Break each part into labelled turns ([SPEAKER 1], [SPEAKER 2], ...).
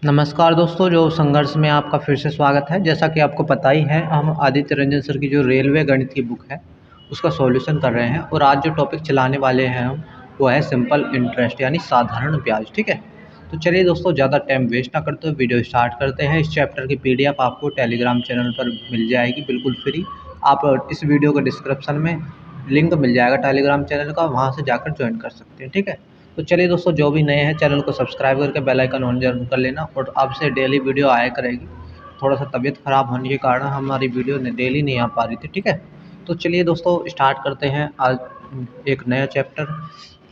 [SPEAKER 1] नमस्कार दोस्तों, जो संघर्ष में आपका फिर से स्वागत है। जैसा कि आपको पता ही है, हम आदित्य रंजन सर की जो रेलवे गणित की बुक है उसका सॉल्यूशन कर रहे हैं। और आज जो टॉपिक चलाने वाले हैं हम, वो है सिंपल इंटरेस्ट यानी साधारण ब्याज। ठीक है, तो चलिए दोस्तों, ज़्यादा टाइम वेस्ट ना करते हुए वीडियो स्टार्ट करते हैं। इस चैप्टर की पीडीएफ आपको टेलीग्राम चैनल पर मिल जाएगी बिल्कुल फ्री। आप इस वीडियो के डिस्क्रिप्शन में लिंक मिल जाएगा टेलीग्राम चैनल का, वहाँ से जाकर ज्वाइन कर सकते हैं। ठीक है, तो चलिए दोस्तों, जो भी नए हैं चैनल को सब्सक्राइब करके बेल आइकन ऑन जरूर कर लेना। और आपसे डेली वीडियो आया करेगी। थोड़ा सा तबीयत ख़राब होने के कारण हमारी वीडियो डेली नहीं आ पा रही थी। ठीक है, तो चलिए दोस्तों स्टार्ट करते हैं आज एक नया चैप्टर,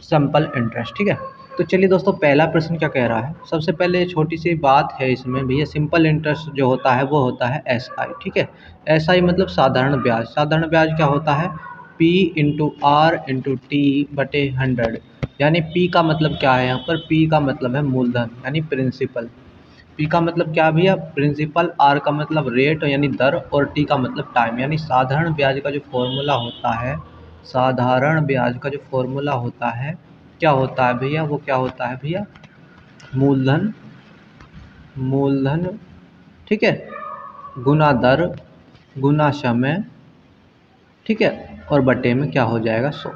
[SPEAKER 1] सिंपल इंटरेस्ट। ठीक है, तो चलिए दोस्तों, पहला प्रश्न क्या कह रहा है। सबसे पहले छोटी सी बात है इसमें भैया, सिंपल इंटरेस्ट जो होता है वो होता है SI। ठीक है, SI मतलब साधारण ब्याज। साधारण ब्याज क्या होता है, P/R/T/100। यानी P का मतलब क्या है, यहाँ पर P का मतलब है मूलधन यानी प्रिंसिपल। P का मतलब क्या भैया, प्रिंसिपल। R का मतलब रेट यानी दर, और T का मतलब टाइम। यानी साधारण ब्याज का जो फॉर्मूला होता है, साधारण ब्याज का जो फॉर्मूला होता है, क्या होता है भैया, वो क्या होता है भैया, मूलधन, मूलधन, ठीक है, गुना दर, गुना समय, ठीक है, और बटे में क्या हो जाएगा 100।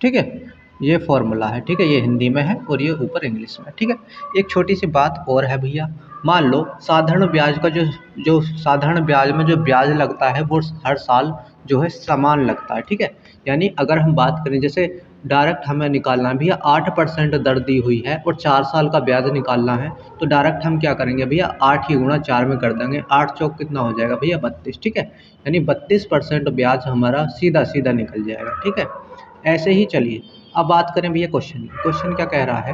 [SPEAKER 1] ठीक है, ये फॉर्मूला है। ठीक है, ये हिंदी में है और ये ऊपर इंग्लिश में। ठीक है, एक छोटी सी बात और है भैया, मान लो साधारण ब्याज का जो जो साधारण ब्याज में जो ब्याज लगता है वो हर साल जो है समान लगता है। ठीक है, यानी अगर हम बात करें, जैसे डायरेक्ट हमें निकालना है भैया, 8% दर दी हुई है और 4 साल का ब्याज निकालना है, तो डायरेक्ट हम क्या करेंगे भैया, 8 ही गुणा 4 में कर देंगे। 8 चौक कितना हो जाएगा भैया, 32। ठीक है, यानी 32% ब्याज हमारा सीधा सीधा निकल जाएगा। ठीक है, ऐसे ही चलिए अब बात करें भैया क्वेश्चन की। क्वेश्चन क्या कह रहा है,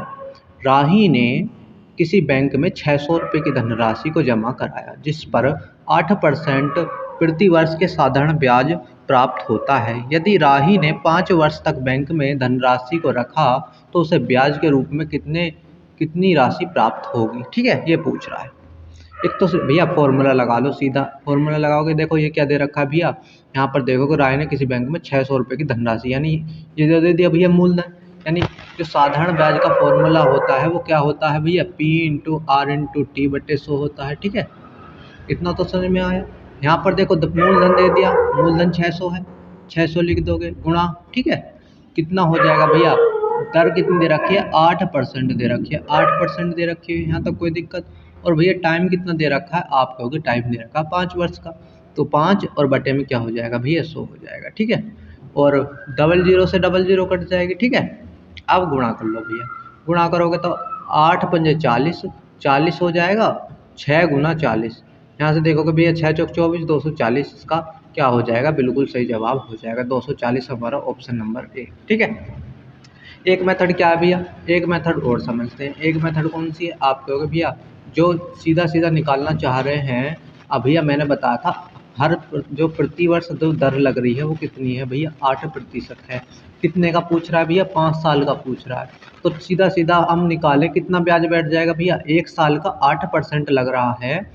[SPEAKER 1] राही ने किसी बैंक में 600 रुपये की धनराशि को जमा कराया, जिस पर 8% प्रति वर्ष के साधारण ब्याज प्राप्त होता है। यदि राही ने 5 वर्ष तक बैंक में धनराशि को रखा, तो उसे ब्याज के रूप में कितनी राशि प्राप्त होगी। ठीक है, ये पूछ रहा है। एक तो भैया फॉर्मूला लगा लो, सीधा फॉर्मूला लगाओगे। देखो ये क्या दे रखा है भैया, यहाँ पर देखोगे राय ने किसी बैंक में 600 रुपये की धनराशि, यानी ये जो दे दिया भैया मूलधन। यानी जो साधारण ब्याज का फॉर्मूला होता है वो क्या होता है भैया, P/R/T/100 होता है। ठीक है, इतना तो समझ में आया। यहाँ पर देखो मूलधन दे दिया, मूलधन 600 है, 600 लिख दोगे गुणा। ठीक है, कितना हो जाएगा भैया, दर कितनी दे रखी है, 8% दे रखी है, 8% दे रखी है, यहाँ तक कोई दिक्कत। और भैया टाइम कितना दे रखा है, आप कहोगे टाइम दे रखा है 5 वर्ष का, तो 5 और बटे में क्या हो जाएगा भैया, 100 हो जाएगा। ठीक है, और डबल जीरो से डबल जीरो कट जाएगी। ठीक है, अब गुणा कर लो भैया, गुणा करोगे तो 8×5 = 40, 40 हो जाएगा, 6×40। यहाँ से देखोगे भैया 6 चौक 24, 240, इसका क्या हो जाएगा, बिल्कुल सही जवाब हो जाएगा 240, हमारा ऑप्शन नंबर ए। ठीक है, एक मेथड क्या है भैया, एक मेथड और समझते हैं। एक मेथड कौन सी है, आप कहोगे भैया जो सीधा सीधा निकालना चाह रहे हैं। अब भैया मैंने बताया था, जो प्रति वर्ष जो दर लग रही है वो कितनी है भैया, 8% है। कितने का पूछ रहा है भैया, 5 साल का पूछ रहा है। तो सीधा सीधा हम निकालें, कितना ब्याज बैठ जाएगा भैया, 1 साल का 8% लग रहा है।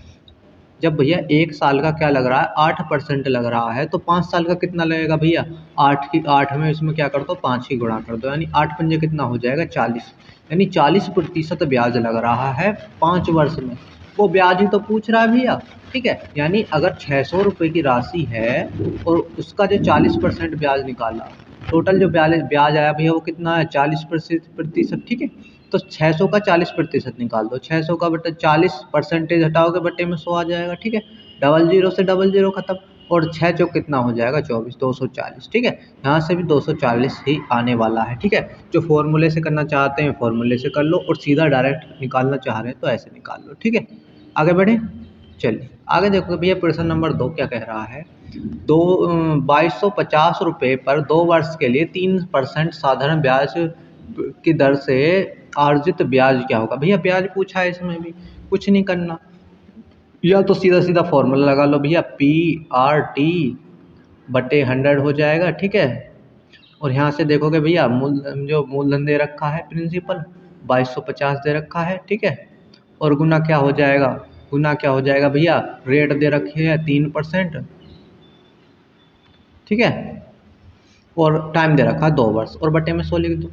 [SPEAKER 1] जब भैया 1 साल का क्या लग रहा है, 8% लग रहा है, तो 5 साल का कितना लगेगा भैया, 8 में इसमें क्या कर दो, 5 ही गुणा कर दो, यानी 8×5 कितना हो जाएगा, 40। यानी 40% ब्याज लग रहा है 5 वर्ष में। वो ब्याज ही तो पूछ रहा है भैया। ठीक है, यानी अगर 600 रुपये की राशि है और उसका जो 40% ब्याज निकाला, टोटल जो ब्याज ब्याज आया भैया वो कितना है, 40%। ठीक है, तो 600 का 40% निकाल दो, 600 का बटे 40% हटाओगे, बटे में 100 आ जाएगा। ठीक है, डबल जीरो से डबल जीरो खत्म, और 6 चौक कितना हो जाएगा, 24, 240। ठीक है, यहाँ से भी 240 ही आने वाला है। ठीक है, जो फॉर्मूले से करना चाहते हैं फॉर्मूले से कर लो, और सीधा डायरेक्ट निकालना चाह रहे हैं तो ऐसे निकाल लो। ठीक है, आगे बढ़े। चलिए आगे देखो भैया, प्रश्न नंबर 2 क्या कह रहा है, 2250 रुपये पर 2 वर्ष के लिए 3% साधारण ब्याज की दर से अर्जित ब्याज क्या होगा। भैया ब्याज पूछा है, इसमें भी कुछ नहीं करना, या तो सीधा सीधा फॉर्मूला लगा लो भैया, P/R/T/100 हो जाएगा। ठीक है, और यहाँ से देखोगे भैया जो मूलधन दे रखा है प्रिंसिपल 2250 दे रखा है। ठीक है, और गुना क्या हो जाएगा, गुना क्या हो जाएगा भैया, रेट दे रखी है 3%। ठीक है, और टाइम दे रखा है 2 वर्ष, और बटे में 100 लिख दो।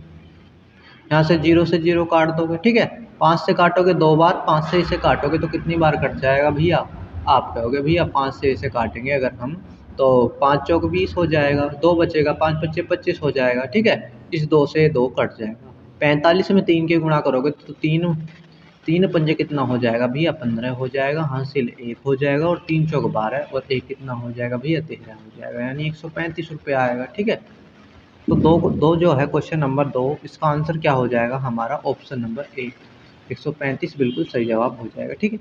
[SPEAKER 1] यहाँ से जीरो काट दोगे, ठीक है। 5 से काटोगे 2 बार, 5 से इसे काटोगे तो कितनी बार कट जाएगा भैया? आप कहोगे भैया 5 से इसे काटेंगे अगर हम तो 5 चौक 20 हो जाएगा, 2 बचेगा, 5 पच्चे 25 हो जाएगा, ठीक है। इस 2 से 2 कट जाएगा। 45 में 3 के गुणा करोगे तो तीन तीन पंजे कितना हो जाएगा भैया? 15 हो जाएगा, हासिल 1 हो जाएगा और 3 चौक 12 और 1 कितना हो जाएगा भैया? 13 हो जाएगा, यानी 135 रुपये आएगा, ठीक है। तो दो दो जो है क्वेश्चन नंबर 2, इसका आंसर क्या हो जाएगा हमारा? ऑप्शन नंबर ए, 135 बिल्कुल सही जवाब हो जाएगा, ठीक है।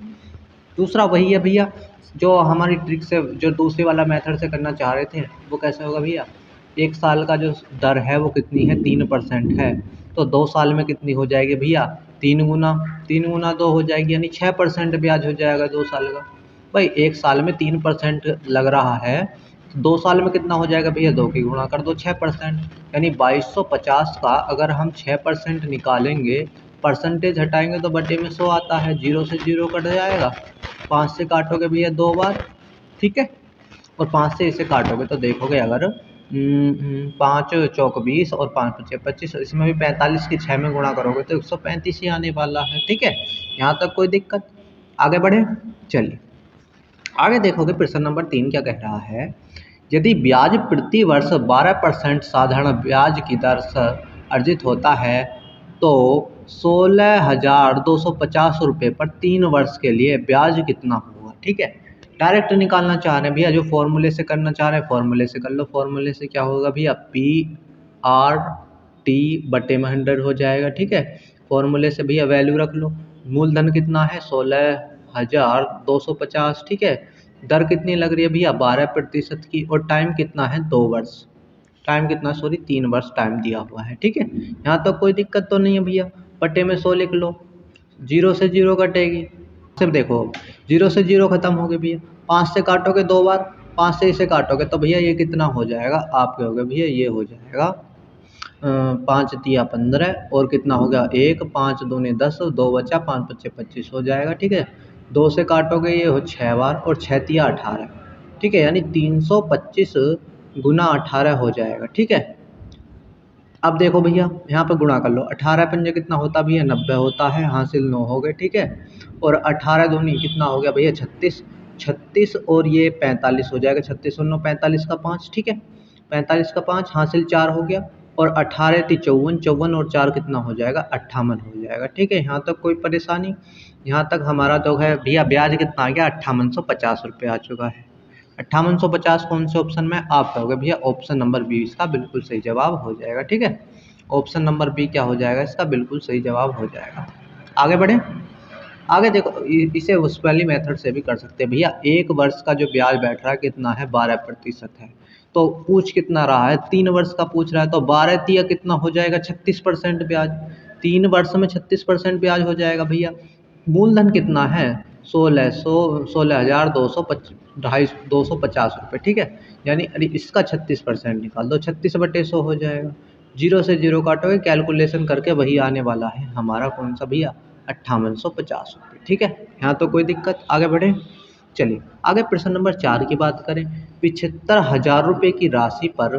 [SPEAKER 1] दूसरा वही है भैया जो हमारी ट्रिक से, जो दूसरे वाला मेथड से करना चाह रहे थे, वो कैसे होगा भैया? 1 साल का जो दर है वो कितनी है? 3% है, तो 2 साल में कितनी हो जाएगी भैया? 3 गुना 2 हो जाएगी, यानी 6% ब्याज हो जाएगा 2 साल का। भाई 1 साल में 3% लग रहा है, 2 साल में कितना हो जाएगा भैया? 2 की गुणा कर दो 6%, यानी 2250 का अगर हम 6% निकालेंगे, परसेंटेज हटाएंगे तो बटे में 100 आता है, 0 से 0 कट जाएगा, 5 से काटोगे भैया 2 बार, ठीक है, और 5 से इसे काटोगे तो देखोगे अगर 5 चौक 20 और 5 पच्चे 25, इसमें भी 45 की 6 में गुणा करोगे तो 135 ही आने वाला है, ठीक है। यहाँ तक कोई दिक्कत? आगे बढ़े, चलिए आगे देखोगे प्रश्न नंबर 3 क्या कह रहा है। यदि ब्याज प्रति वर्ष 12% साधारण ब्याज की दर से अर्जित होता है तो 16,250 रुपये पर 3 वर्ष के लिए ब्याज कितना होगा, ठीक है। डायरेक्ट निकालना चाह रहे हैं भैया, जो फॉर्मूले से करना चाह रहे हैं फॉर्मूले से कर लो। फॉर्मूले से क्या होगा भैया? PRT बटे में 100 हो जाएगा, ठीक है। फॉर्मूले से भैया वैल्यू रख लो, मूलधन कितना है? 16,250, ठीक है। दर कितनी लग रही है भैया? 12% की, और टाइम कितना है? 2 वर्ष। टाइम कितना? सॉरी 3 वर्ष टाइम दिया हुआ है, ठीक है। यहाँ तक कोई दिक्कत तो नहीं है भैया। बटे में 100 लिख लो, 0 से 0 कटेगी, सिर्फ देखो 0 से 0 खत्म हो गए भैया। 5 से काटोगे 2 बार, 5 से इसे काटोगे तो भैया ये कितना हो जाएगा? आप कहोगे भैया ये हो जाएगा 5 तिया 15 और कितना हो गया? 1, 5 दूनी 10, 2 बचा, 5 पच्चे 25 हो जाएगा, ठीक है। 2 से काटोगे ये हो 6 बार और 6 तिया 18, ठीक है, यानी 325 गुना 18 हो जाएगा, ठीक है। अब देखो भैया यहाँ पे गुणा कर लो, 18 पंजे कितना होता भैया? 90 होता है, हासिल 9 हो गए, ठीक है। और 18 दूनी कितना हो गया भैया? 36, 36 और ये 45 हो जाएगा, 36 और 9 45 का 5, ठीक है। 45 का 5 हासिल 4 हो गया, और 18 × 54, 54 और 4 कितना हो जाएगा? 58 हो जाएगा, ठीक है। यहाँ तक कोई परेशानी? यहाँ तक हमारा तो है भैया ब्याज कितना आ गया? 5850 रुपये आ चुका है। 5850 कौन से ऑप्शन में? आप कहोगे भैया ऑप्शन नंबर बी इसका बिल्कुल सही जवाब हो जाएगा, ठीक है। ऑप्शन नंबर बी क्या हो जाएगा? इसका बिल्कुल सही जवाब हो जाएगा। आगे बढ़े, आगे देखो इसे उस वाली मेथड से भी कर सकते हैं भैया। 1 वर्ष का जो ब्याज बैठ रहा है कितना है? 12% है, तो पूछ कितना रहा है? 3 वर्ष का पूछ रहा है, तो 12 तिया कितना हो जाएगा? 36% ब्याज। 3 वर्ष में 36% ब्याज हो जाएगा भैया। मूलधन कितना है? 16,250 रुपये, ठीक है। यानी अरे इसका 36% निकाल दो, 36/100 हो जाएगा। 0 से 0 काटोगे, कैलकुलेशन करके वही आने वाला है हमारा कौन सा भैया? 5850 रुपये, ठीक है। यहाँ तो कोई दिक्कत? आगे बढ़े, चलिए आगे प्रश्न नंबर 4 की बात करें। 75,000 रुपये की राशि पर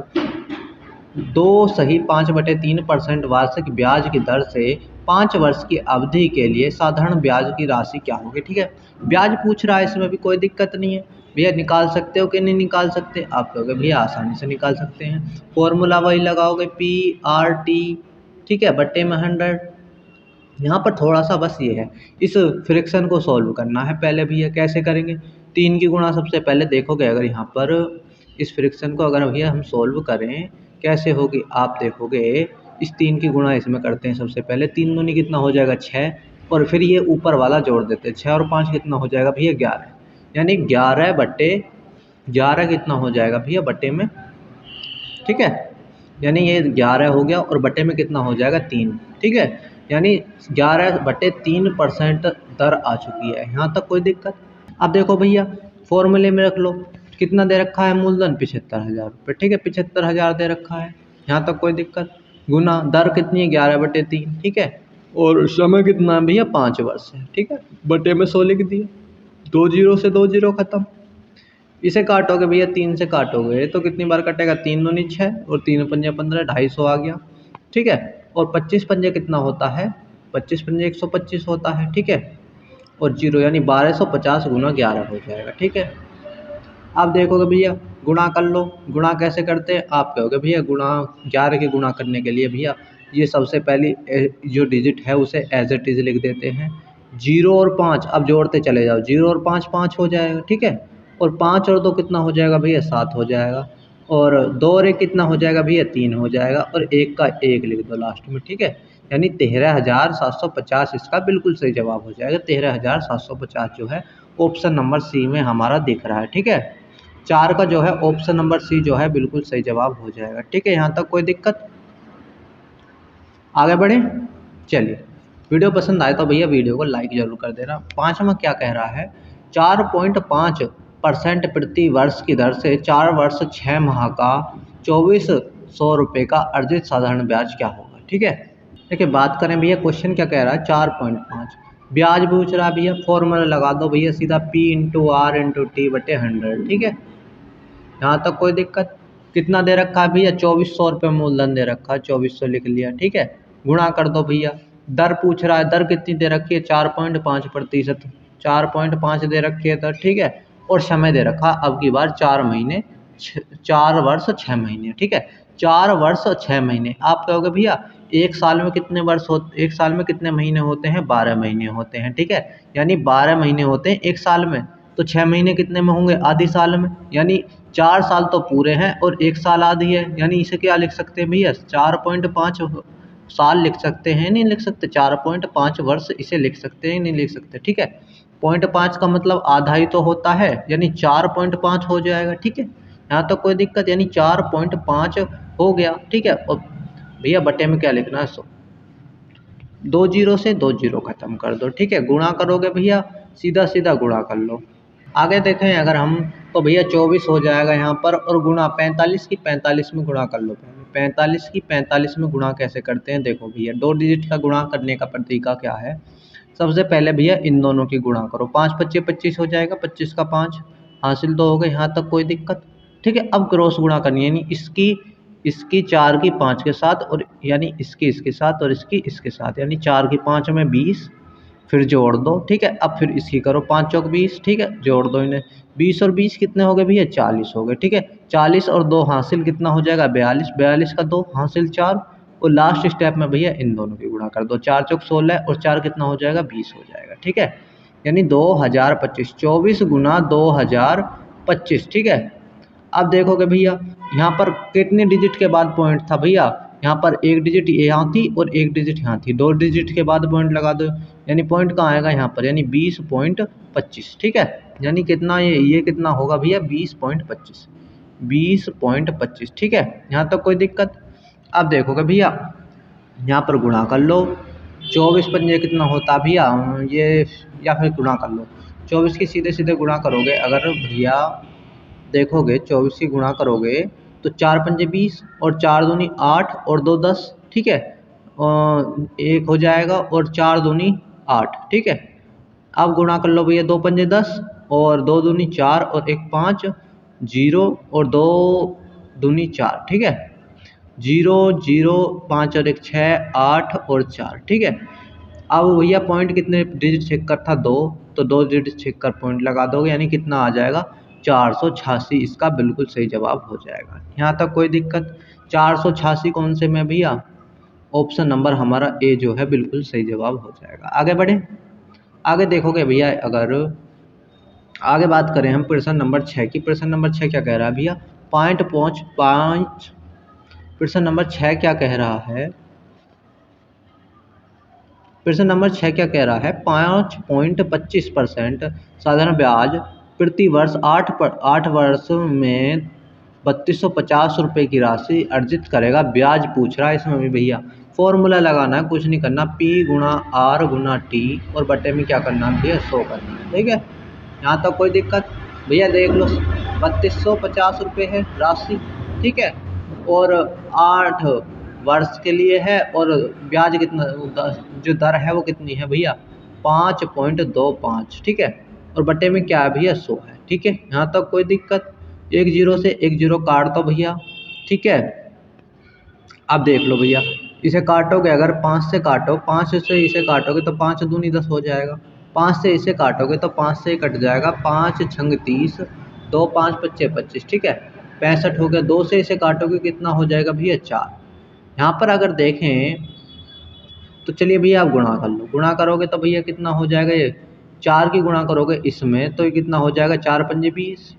[SPEAKER 1] 2.5/3% वार्षिक ब्याज की दर से 5 वर्ष की अवधि के लिए साधारण ब्याज की राशि क्या होगी, ठीक है। ब्याज पूछ रहा है, इसमें भी कोई दिक्कत नहीं है भैया। निकाल सकते हो कि नहीं निकाल सकते? आप कहोगे भैया आसानी से निकाल सकते हैं। फॉर्मूला वही लगाओगे, PRT, ठीक है, बट्टे में 100। यहाँ पर थोड़ा सा बस ये है, इस फ्रिक्शन को सॉल्व करना है पहले भैया। कैसे करेंगे? 3 की गुणा सबसे पहले देखोगे, अगर यहाँ पर इस फ्रिक्शन को अगर भैया हम सॉल्व करें कैसे होगी? आप देखोगे इस 3 की गुणा इसमें करते हैं सबसे पहले, 3 दूनी कितना हो जाएगा? 6, और फिर ये ऊपर वाला जोड़ देते हैं, 6 और 5 कितना हो जाएगा भैया? 11, यानी 11/11 कितना हो जाएगा भैया? बटे में, ठीक है, यानी ये 11 हो गया और बटे में कितना हो जाएगा? 3, ठीक है, यानी 11/3% दर आ चुकी है। यहाँ तक कोई दिक्कत? अब देखो भैया फॉर्मूले में रख लो, कितना दे रखा है मूलधन? 75,000 रुपये, ठीक है, 75,000 दे रखा है। यहाँ तक कोई दिक्कत? गुना दर कितनी है? 11/3, ठीक है, और समय कितना है भैया? 5 वर्ष है, ठीक है। बटे में 100 लिख दिया, 2 0 से 2 0 खत्म। इसे काटोगे भैया, 3 से काटोगे तो कितनी बार कटेगा? 3 दूनी 6 और 3 पंजे 15, 250 आ गया, ठीक है। और 25 पंजे कितना होता है, 25 पंजे 125 होता है, ठीक है। और जीरो यानी 1250 गुना 11 हो जाएगा, ठीक है। अब देखोगे भैया गुणा कर लो, गुणा कैसे करते हैं, आप कहोगे भैया गुणा 11 के गुणा करने के लिए भैया ये सबसे पहली जो डिजिट है उसे एज इट इज लिख देते हैं। 0 और 5 अब जोड़ते चले जाओ, 0 और 5 5 हो जाएगा, ठीक है। और 5 और 2 कितना हो जाएगा भैया, 7 हो जाएगा। और 2 और 1 कितना हो जाएगा भैया, 3 हो जाएगा। और 1 का 1 लिख दो लास्ट में, ठीक है। यानी 13,750 इसका बिल्कुल सही जवाब हो जाएगा। 13,750 जो है ऑप्शन नंबर सी में हमारा दिख रहा है, ठीक है। 4 का जो है ऑप्शन नंबर सी जो है बिल्कुल सही जवाब हो जाएगा, ठीक है। यहाँ तक कोई दिक्कत, आगे बढ़े। चलिए, वीडियो पसंद आए तो भैया वीडियो को लाइक जरूर कर देना। 5वां क्या कह रहा है, 4.5% प्रति वर्ष की दर से 4 वर्ष 6 माह का 2400 रुपये का अर्जित साधारण ब्याज क्या होगा, ठीक है। देखिए बात करें भैया, क्वेश्चन क्या कह रहा है, 4.5 ब्याज पूछ रहा है भैया, फॉर्मूला लगा दो भैया सीधा, P/R/T/100, ठीक है। यहाँ तक कोई दिक्कत, कितना दे रखा है भैया, 2400 रुपये मूलधन दे रखा है, 2400 लिख लिया, ठीक है। गुणा कर दो भैया, दर पूछ रहा है, दर कितनी दे रखी है, 4.5%, 4.5 दे रखी है दर, ठीक है। और समय दे रखा अब की बार 4 महीने 4 वर्ष 6 महीने, ठीक है। 4 वर्ष 6 महीने, आप कहोगे भैया एक साल में कितने वर्ष होते, एक साल में कितने महीने होते हैं, 12 महीने होते हैं, ठीक है। यानी 12 महीने होते हैं एक साल में, तो 6 महीने कितने में होंगे, आधी साल में। यानी 4 साल तो पूरे हैं और 1 साल आधी है, यानी इसे क्या लिख सकते हैं भैया, 4.5 साल लिख सकते हैं, नहीं लिख सकते, 4.5 वर्ष इसे लिख सकते हैं, नहीं लिख सकते, ठीक है। 0.5 का मतलब आधा ही तो होता है, यानी 4.5 हो जाएगा, ठीक है। यहाँ तो कोई दिक्कत, यानी 4.5 हो गया, ठीक है। और भैया बटे में क्या लिखना है, 100, 2 जीरो से 2 जीरो खत्म कर दो, ठीक है। गुणा करोगे भैया, सीधा सीधा गुणा कर लो। आगे देखें अगर हम, तो भैया 24 हो जाएगा यहाँ पर, और गुणा 45 की 45 में गुणा कर लो पहले। 45 की 45 में गुणा कैसे करते हैं, देखो भैया 2 डिजिट का गुणा करने का तरीका क्या है। सबसे पहले भैया इन दोनों की गुणा करो, 5 25 25 हो जाएगा, 25 का 5 हासिल तो हो गए, यहाँ तक कोई दिक्कत, ठीक है। अब क्रॉस गुणा करनी है, यानी इसकी 4 की 5 के साथ, और यानी इसकी इसके साथ, और इसके साथ, यानी 4 की 5 में 20, फिर जोड़ दो, ठीक है। अब फिर इसकी करो 5 चौक 20, ठीक है, जोड़ दो इन्हें, 20 और 20 कितने हो गए भैया, 40 हो गए, ठीक है। 40 और 2 हासिल कितना हो जाएगा, 42, 42 का 2 हासिल 4, और लास्ट स्टेप में भैया इन दोनों की गुणा कर दो, 4 चौक 16 और 4 कितना हो जाएगा, 20 हो जाएगा, ठीक है। यानी 2025, 24 गुना 2025, ठीक है। अब देखोगे भैया यहाँ पर कितने डिजिट के बाद पॉइंट था भैया, यहाँ पर एक डिजिट यहाँ थी और एक डिजिट यहाँ थी, 2 डिजिट के बाद पॉइंट लगा दो, यानी पॉइंट कहाँ आएगा यहाँ पर, यानी 20.25, ठीक है। यानी कितना, ये कितना होगा भैया, 20.25, 20.25, ठीक है। यहाँ तक कोई दिक्कत। अब देखोगे भैया यहाँ पर गुणा कर लो, 24 पंजे कितना होता भैया ये, या फिर गुणा कर लो 24 की, सीधे सीधे गुणा करोगे अगर भैया देखोगे, 24 की गुणा करोगे तो 4 पंजे 20, और 4 दूनी 8, और 2 10, ठीक है। 1 हो जाएगा, और 4 दूनी 8, ठीक है। अब गुणा कर लो भैया, 2 पंजे 10, और 2 दूनी 4, और 1 5, 0 और 2 दूनी 4, ठीक है। 0 0 5 और 1 6 8 और 4, ठीक है। अब भैया पॉइंट कितने डिजिट चेक कर था, 2, तो 2 डिजिट चेक कर पॉइंट लगा दोगे, यानी कितना आ जाएगा, 486, इसका बिल्कुल सही जवाब हो जाएगा। यहाँ तक कोई दिक्कत, 486 कौन से में भैया, ऑप्शन नंबर हमारा ए जो है बिल्कुल सही जवाब हो जाएगा। आगे बढ़े, आगे देखोगे भैया अगर आगे बात करें हम प्रश्न नंबर 6 की, प्रश्न नंबर 6 क्या कह रहा है भैया, 5.5, प्रश्न नंबर 6 क्या कह रहा है, प्रश्न नंबर 6 क्या कह रहा है, 5.25% साधारण ब्याज प्रति वर्ष 8 वर्ष में 3250 रुपये की राशि अर्जित करेगा, ब्याज पूछ रहा है। इसमें भी भैया फॉर्मूला लगाना है, कुछ नहीं करना, P/R/T, और बटे में क्या करना है भैया, 100 करना है, ठीक है। यहाँ तक कोई दिक्कत, भैया देख लो 3250 रुपये है राशि, ठीक है, और 8 वर्ष के लिए है, और ब्याज कितना, जो दर है वो कितनी है भैया, 5.25, ठीक है। और बटे में क्या है भैया, 100 है, ठीक है। यहाँ तक कोई दिक्कत, 1 जीरो से 1 जीरो काट दो भैया, ठीक है। अब देख लो भैया इसे काटोगे, अगर 5 से काटो, 5 से इसे काटोगे तो 5 दूनी 10 हो जाएगा। 5 से इसे काटोगे तो 5 से ही कट जाएगा, 5 छंग 30, 2 5 पच्चे 25, ठीक है 65 हो गया। 2 से इसे काटोगे कितना हो जाएगा भैया 4। यहाँ पर अगर देखें तो चलिए भैया आप गुणा कर लो, गुणा करोगे तो भैया कितना हो जाएगा, ये 4 की गुणा करोगे इसमें तो ये कितना हो जाएगा 4 पंजे 20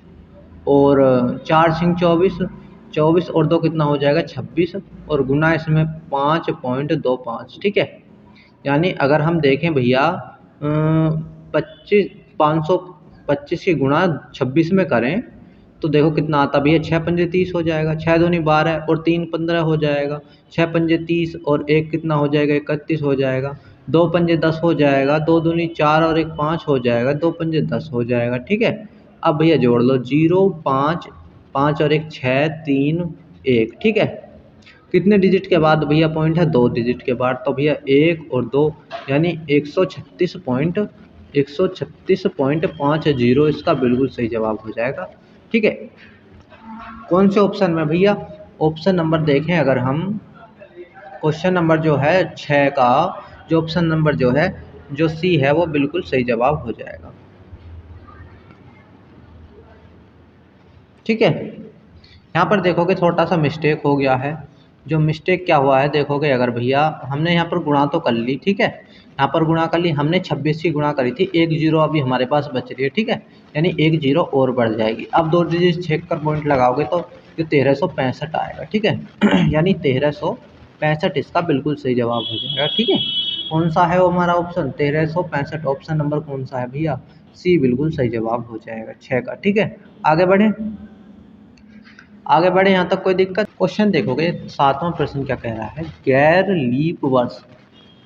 [SPEAKER 1] और 4 छिंग 24, 24 और 2 कितना हो जाएगा 26 और गुना इसमें 5.25, ठीक है। यानी अगर हम देखें भैया 525 की गुणा 26 में करें तो देखो कितना आता भैया, 6 पंजे 30 हो जाएगा, 6 दूनी 12 और 3 15 हो जाएगा, 6 पंजे 30 और 1 कितना हो जाएगा 31 हो जाएगा, 2 पंजे 10 हो जाएगा, 2 दूनी 4 और 1 5 हो जाएगा, 2 पंजे 10 हो जाएगा, ठीक है। अब भैया जोड़ लो 0 5 5 और 1 6 3 1, ठीक है। कितने डिजिट के बाद भैया पॉइंट है, 2 डिजिट के बाद, तो भैया 1 और 2 यानी 136.50 इसका बिल्कुल सही जवाब हो जाएगा, ठीक है। कौन से ऑप्शन में भैया, ऑप्शन नंबर देखें अगर हम, क्वेश्चन नंबर जो है 6 का जो ऑप्शन नंबर जो है जो सी है वो बिल्कुल सही जवाब हो जाएगा, ठीक है। यहाँ पर देखोगे छोटा सा मिस्टेक हो गया है। जो मिस्टेक क्या हुआ है देखोगे, अगर भैया हमने यहाँ पर गुणा तो कर ली, ठीक है, यहाँ पर गुणा कर ली हमने, 26 की गुणा करी थी, 1 जीरो अभी हमारे पास बच रही है, ठीक है, यानी 1 जीरो और बढ़ जाएगी। अब 2 डिजिट छेक कर पॉइंट लगाओगे तो ये 1365 आएगा, ठीक है यानी 1365 इसका बिल्कुल सही जवाब हो जाएगा, ठीक है। कौन सा है वो हमारा ऑप्शन 1365, ऑप्शन नंबर कौन सा है भैया, सी बिल्कुल सही जवाब हो जाएगा 6 का, ठीक है। आगे बढ़े, आगे बढ़े यहाँ तक कोई दिक्कत। क्वेश्चन देखोगे 7वां प्रश्न क्या कह रहा है, गैर लीप वर्ष।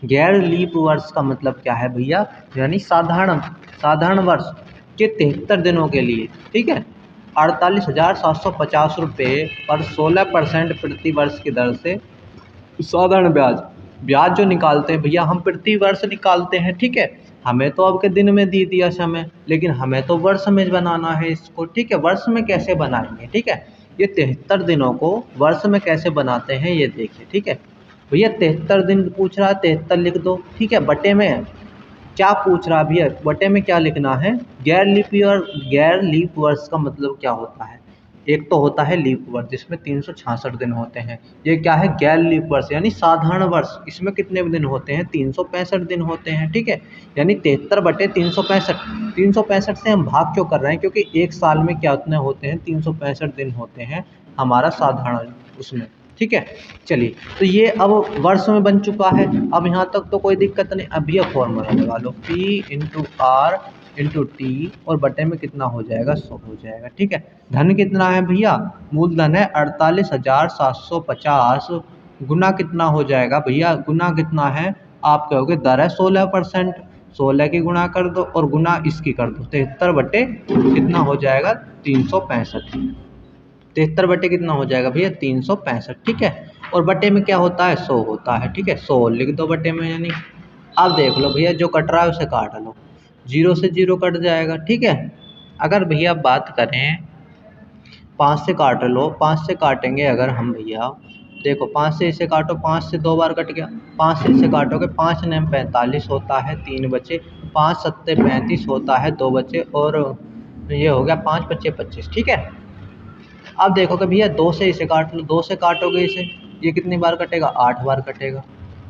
[SPEAKER 1] गैर लीप वर्ष का मतलब क्या है भैया, यानी साधारण वर्ष के 73 दिनों के लिए, ठीक है, 48,750 रुपये पर 16% प्रति वर्ष की दर से साधारण ब्याज जो निकालते हैं भैया, हम प्रति वर्ष निकालते हैं, ठीक है। हमें तो अब के दिन में दी दिया समय, लेकिन हमें तो वर्ष में बनाना है इसको, ठीक है। वर्ष में कैसे बनाएंगे, ठीक है, ये 73 दिनों को वर्ष में कैसे बनाते हैं ये देखिए, ठीक है। भैया 73 दिन पूछ रहा है, 73 लिख दो, ठीक है। बटे में क्या पूछ रहा है भैया, बटे में क्या लिखना है, गैर लीप ईयर। गैर लीप वर्ष का मतलब क्या होता है, एक तो होता है लीप वर्ष जिसमें 366 दिन होते हैं, ये क्या है गैर लीप वर्ष यानी साधारण वर्ष, इसमें कितने दिन होते हैं 365 दिन होते हैं, ठीक है। यानी 73 बटे 365, 365 से हम भाग क्यों कर रहे हैं, क्योंकि एक साल में क्या उतने होते हैं 365 दिन होते हैं हमारा साधारण उसमें, ठीक है। चलिए तो ये अब वर्ष में बन चुका है, अब यहाँ तक तो कोई दिक्कत नहीं। अब भैया फॉर्मूला लगा लो, P/R/T और बटे में कितना हो जाएगा 100 हो जाएगा, ठीक है। धन कितना है भैया, मूलधन है 48,750, गुना कितना हो जाएगा भैया, गुना कितना है आप कहोगे दर है 16%, 16 की गुणा कर दो और गुना इसकी कर दो, 73 बटे कितना हो जाएगा 365, 73 बटे कितना हो जाएगा भैया 365, ठीक है। और बटे में क्या होता है 100 होता है, ठीक है, 100 लिख दो बटे में, यानी अब देख लो भैया जो कट रहा है उसे काट लो, 0 से 0 कट जाएगा, ठीक है। अगर भैया बात करें 5 से काट लो, 5 से काटेंगे अगर हम भैया, देखो 5 से इसे काटो, 5 से 2 बार कट गया, 5 से इसे काटोगे, 5 नेम 45 होता है 3 बचे, 5 सत्ते 35 होता है 2 बचे और ये हो गया 5 पच्चे 25, ठीक है। अब देखोगे भैया 2 से इसे काट लो, 2 से काटोगे इसे, ये कितनी बार कटेगा 8 बार कटेगा।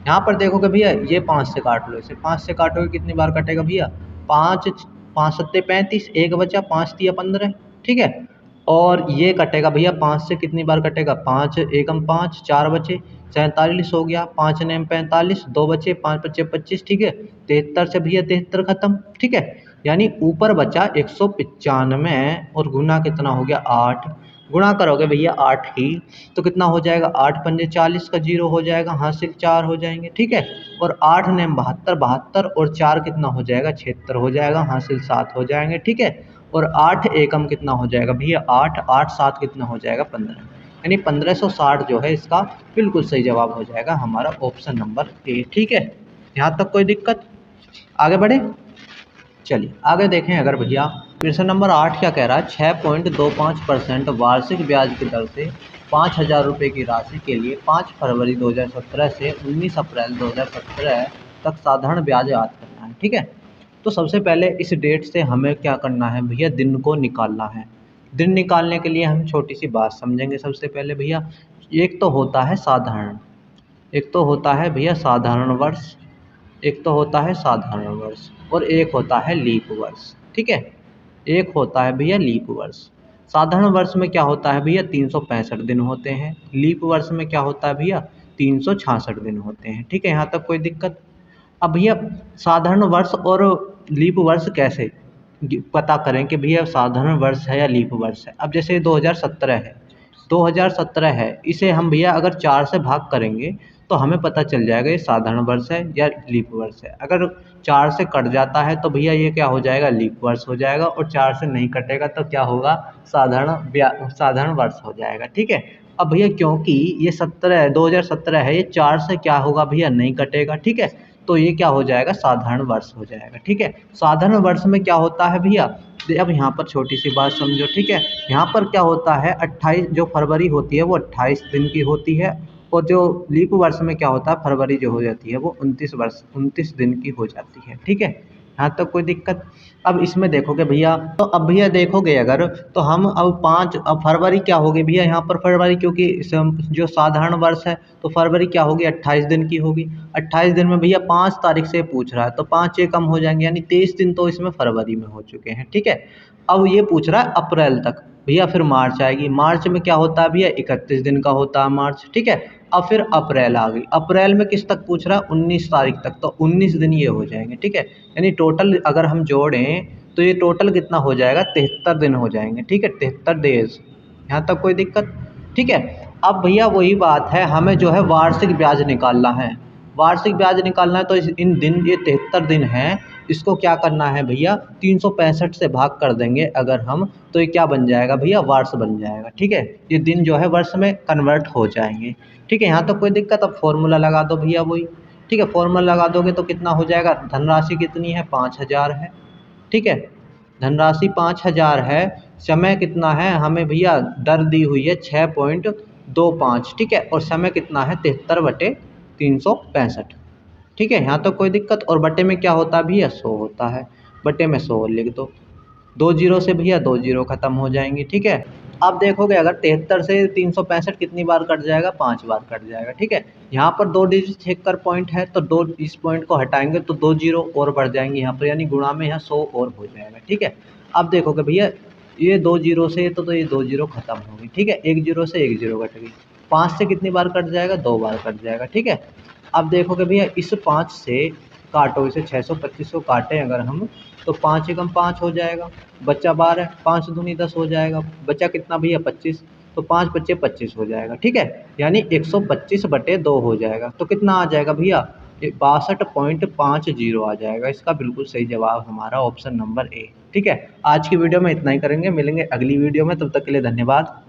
[SPEAKER 1] यहाँ पर देखोगे भैया ये 5 से काट लो इसे, 5 से काटोगे कितनी बार कटेगा भैया 5, 5 सत्ते 35, 1 बचा, 5 तिया 15, ठीक है। और ये कटेगा भैया 5 से कितनी बार कटेगा 5 एकम 5, 4 बचे, 47 हो गया, 5 नेम 45, 2 बचे, 5 पच्चे 25, ठीक है। 73 से भैया 73 खत्म, ठीक है। यानी ऊपर बचा 195 और गुना कितना हो गया 8, गुणा करोगे भैया 8 ही तो कितना हो जाएगा 8 पंजे 40 का 0 हो जाएगा, हासिल 4 हो जाएंगे, ठीक है। और 8 नेम 72, 72 और 4 कितना हो जाएगा 76 हो जाएगा, हासिल 7 हो जाएंगे, ठीक है। और 8 एकम कितना हो जाएगा भैया 8, 8 7 कितना हो जाएगा 15, यानी 1560 जो है इसका बिल्कुल सही जवाब हो जाएगा हमारा ऑप्शन नंबर ए, ठीक है। यहाँ तक कोई दिक्कत, आगे बढ़े। चलिए आगे देखें अगर भैया प्रश्न नंबर 8 क्या कह रहा है, 6.25% वार्षिक ब्याज की दर से 5,000 रुपये की राशि के लिए 5 फरवरी 2017 से 19 अप्रैल 2017 तक साधारण ब्याज याद करना है। ठीक है, तो सबसे पहले इस डेट से हमें क्या करना है भैया, दिन को निकालना है। दिन निकालने के लिए हम छोटी सी बात समझेंगे। सबसे पहले भैया एक तो होता है साधारण, एक तो होता है भैया साधारण वर्ष, एक तो होता है साधारण वर्ष और एक होता है लीप वर्ष। ठीक है, एक होता है भैया लीप वर्ष। साधारण वर्ष में क्या होता है भैया, 365 दिन होते हैं। लीप वर्ष में क्या होता है भैया, 366 दिन होते हैं। ठीक है, यहाँ तक कोई दिक्कत? अब भैया साधारण वर्ष और लीप वर्ष कैसे पता करें कि भैया साधारण वर्ष है या लीप वर्ष है। अब जैसे 2017 है, 2017 है, इसे हम भैया अगर 4 से भाग करेंगे तो हमें पता चल जाएगा ये साधारण वर्ष है या लीप वर्ष है। अगर 4 से कट जाता है तो भैया ये क्या हो जाएगा, लीप वर्ष हो जाएगा, और 4 से नहीं कटेगा तो क्या होगा, साधारण वर्ष हो जाएगा। ठीक है, अब भैया क्योंकि ये 2017 है, ये 4 से क्या होगा भैया, नहीं कटेगा। ठीक है, तो ये क्या हो जाएगा, साधारण वर्ष हो जाएगा। ठीक है, साधारण वर्ष में क्या होता है भैया, अब यहाँ पर छोटी सी बात समझो। ठीक है, यहाँ पर क्या होता है, 28 जो फरवरी होती है वो 28 दिन की होती है, और जो लीप वर्ष में क्या होता है, फरवरी जो हो जाती है वो 29 दिन की हो जाती है। ठीक है, यहाँ तक कोई दिक्कत? अब इसमें देखोगे भैया, तो अब भैया देखोगे अगर, तो हम अब फरवरी क्या होगी भैया, यहाँ पर फरवरी क्योंकि जो साधारण वर्ष है तो फरवरी क्या होगी, 28 दिन की होगी। 28 दिन में भैया 5 तारीख से पूछ रहा है तो 5 ये कम हो जाएंगे, यानी 23 दिन तो इसमें फरवरी में हो चुके हैं। ठीक है, अब ये पूछ रहा है अप्रैल तक, भैया फिर मार्च आएगी। मार्च में क्या होता है भैया, 31 दिन का होता है मार्च। ठीक है, अब फिर अप्रैल आ गई। अप्रैल में किस तक पूछ रहा है, 19 तारीख तक, तो 19 दिन ये हो जाएंगे। ठीक है, यानी टोटल अगर हम जोड़ें तो ये टोटल कितना हो जाएगा, 73 दिन हो जाएंगे। ठीक है, 73 डेज। यहाँ तक कोई दिक्कत? ठीक है, अब भैया वही बात है, हमें जो है वार्षिक ब्याज निकालना है। वार्षिक ब्याज निकालना है तो इन दिन, ये 73 दिन हैं, इसको क्या करना है भैया, 365 से भाग कर देंगे अगर हम, तो ये क्या बन जाएगा भैया, वर्ष बन जाएगा। ठीक है, ये दिन जो है वर्ष में कन्वर्ट हो जाएंगे। ठीक है, यहाँ तो कोई दिक्कत? अब फॉर्मूला लगा दो भैया वही। ठीक है, फॉर्मूला लगा दोगे तो कितना हो जाएगा, धनराशि कितनी है, 5,000 है। ठीक है, धनराशि 5,000 है। समय कितना है हमें भैया, दर दी हुई है 6.25। ठीक है, और समय कितना है, 73/365। ठीक है, यहाँ तो कोई दिक्कत? और बटे में क्या होता है भैया, 100 होता है। बटे में 100 लिख दो, 2 जीरो से भैया 2 जीरो खत्म हो जाएंगी। ठीक है, आप देखोगे अगर 73 से 365 कितनी बार कट जाएगा, 5 बार कट जाएगा। ठीक है, यहाँ पर 2 डिजिट छेकर पॉइंट है तो 2 इस पॉइंट को हटाएंगे तो 2 जीरो और बढ़ जाएंगे यहाँ पर, यानी गुणा में यहाँ 100 और हो जाएगा। ठीक है, अब देखोगे भैया ये 2 जीरो से तो ये 2 जीरो खत्म होगी। ठीक है, 1 जीरो से 1 जीरो कट गई। 5 से कितनी बार कट जाएगा, 2 बार कट जाएगा। ठीक है, अब देखोगे भैया इस 5 से काटो, इसे 625 को काटें अगर हम, तो 5 एकम 5 हो जाएगा, बच्चा 12, 5 दूनी 10 हो जाएगा, बच्चा कितना भैया 25, तो 5 बच्चे 25 हो जाएगा। ठीक है, यानी 125/2 हो जाएगा। तो कितना आ जाएगा भैया, 62.50 आ जाएगा। इसका बिल्कुल सही जवाब हमारा ऑप्शन नंबर ए। ठीक है, आज की वीडियो में इतना ही करेंगे, मिलेंगे अगली वीडियो में, तब तक के लिए धन्यवाद।